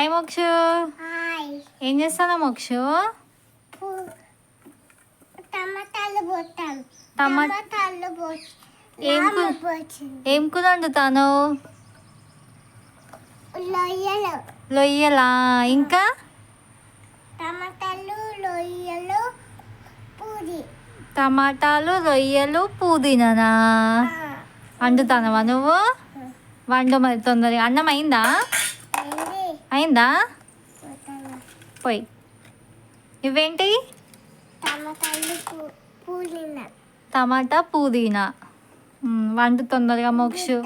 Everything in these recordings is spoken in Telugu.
హాయ్ మోక్షు. హాయ్. ఏం చేస్తానా మోక్షు? టమాటాలు పోతాం. ఏం కూర వండుతాను? లొయ్యలు. లొయ్యలా? ఇంకా టమాటాలు, లొయ్యలు, పూరి. టమాటాలు, రొయ్యలు, పుదీనానా వండుతానవా నువ్వు? వండు మరి తొందరగా. అన్నం అయిందా? అయిందా? పోయి. ఇవేంటి? టమాటా పుదీనా. వండు తొందరగా మోక్షు.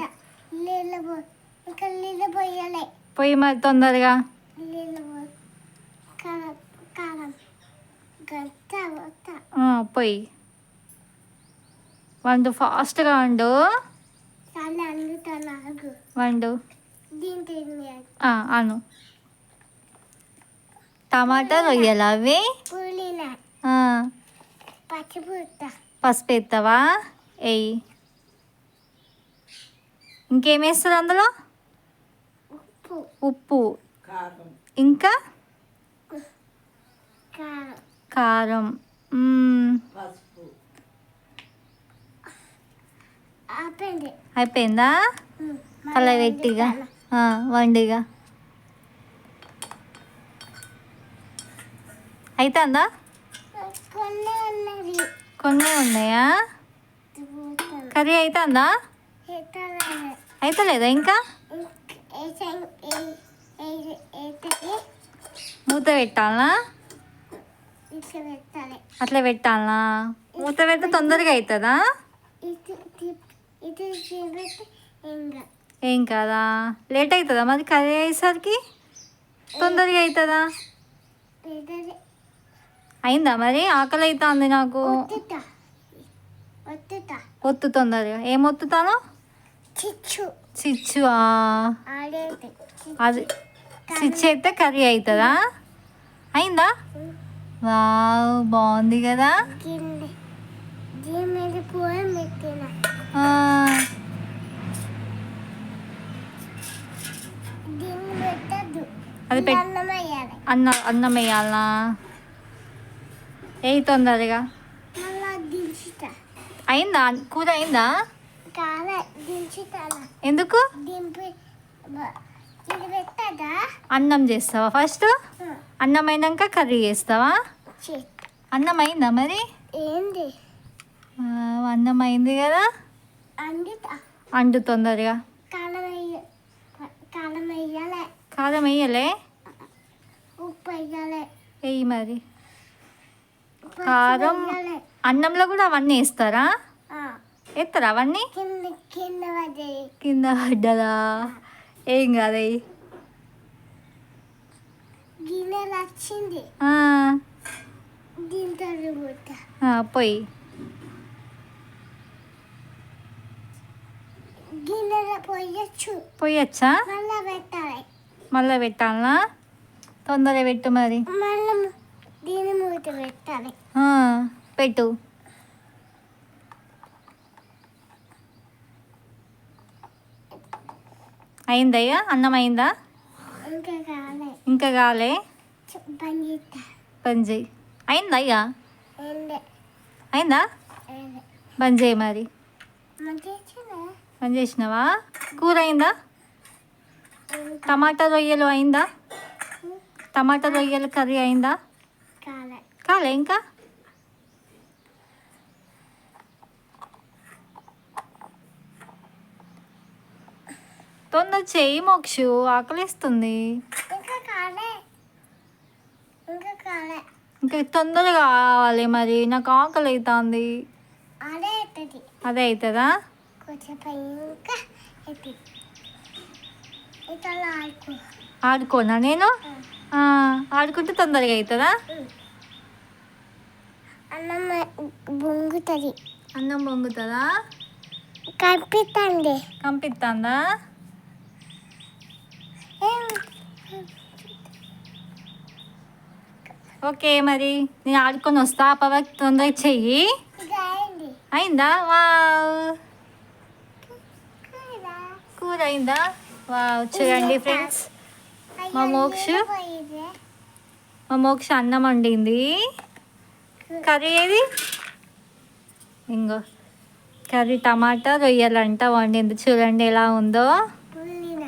పోయి మరి తొందరగా. పోయి వండు, ఫాస్ట్గా వండు. వండు. అను. టమాటా రొయ్యలు అవి. పసుపు ఎత్తావా? ఎయ్యి. ఇంకేం వేస్తారు అందులో? ఉప్పు. ఇంకా కారం. అయిపోయిందా? అలా పెట్టిగా వండిగా. అవుతుందా? కొన్ని ఉన్నాయా? కర్రీ అవుతుందా? అవుతలేదా ఇంకా? మూత పెట్టాలనా? అట్లా పెట్టాలనా? మూత పెడితే తొందరగా అవుతుందా? ఏం కాదా? లేట్ అవుతుందా మరి కర్రీ అయ్యేసరికి? తొందరగా అవుతుందా? అయిందా మరి? ఆకలి అవుతుంది నాకు. ఒత్తు తొందరగా. ఏం ఒత్తుతాను? చిచ్చు. అది చిచ్చు అయితే కర్రీ అవుతుందా? అయిందా? వావ్, బాగుంది కదా. అది అన్నం వేయాలనా? ఏ తొందరగా. అయిందా? కూర అయిందా? ఎందుకు? అన్నం చేస్తావా ఫస్ట్? అన్నం అయినాక కర్రీ చేస్తావా? అన్నం అయిందా మరి? అన్నం అయింది కదా. అండు తొందరగా. కారం వేయలే? వేయి మరి. కారం అన్నంలో కూడా అవన్నీ వేస్తారా? వేస్తారా అవన్నీ? కింద పడ్డదా? ఏం కాదు. పోయి. పోయొచ్చా? మళ్ళీ పెట్టాలనా? తొందరగా పెట్టు మరి. పెట్టు. అయిందా? అన్నం అయిందా? ఇంకా కాలే. బంద్ చేయి. అయిందా? అయిందా? బంద్ చేయి మరి. బంద్ చేసినావా? కూర అయిందా? టమాటా రొయ్యలు అయిందా? టమాటా రొయ్యలు కర్రీ అయిందా? కాలే ఇంకా. తొందర చేయి మోక్షు, ఆకలిస్తుంది. ఇంకా తొందరగా కావాలి మరి, నాకు ఆకలి అవుతుంది. అదే అవుతుందా? ఆడుకోనా నేను? ఆడుకుంటే తొందరగా అవుతుందా? అన్నం పొంగుతుందా? కంపిస్తుందా? ఓకే మరి, నేను ఆడుకొని వస్తా. పవర్ తొందరగా చెయ్యి. అయిందా? వావ్, కూర అయిందా? వావ్, చూడండి ఫ్రెండ్స్. మా మోక్ష పోయిదే మా మోక్ష అన్నం వండింది. కర్రీ ఏది? ఇంకో కర్రీ టమాటా రొయ్యలంట వండింది. చూడండి ఎలా ఉందో. పులిన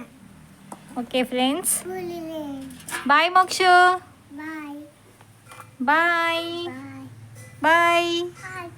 ఓకే ఫ్రెండ్స్, పులినే bye Mokshu, bye bye bye bye. Hi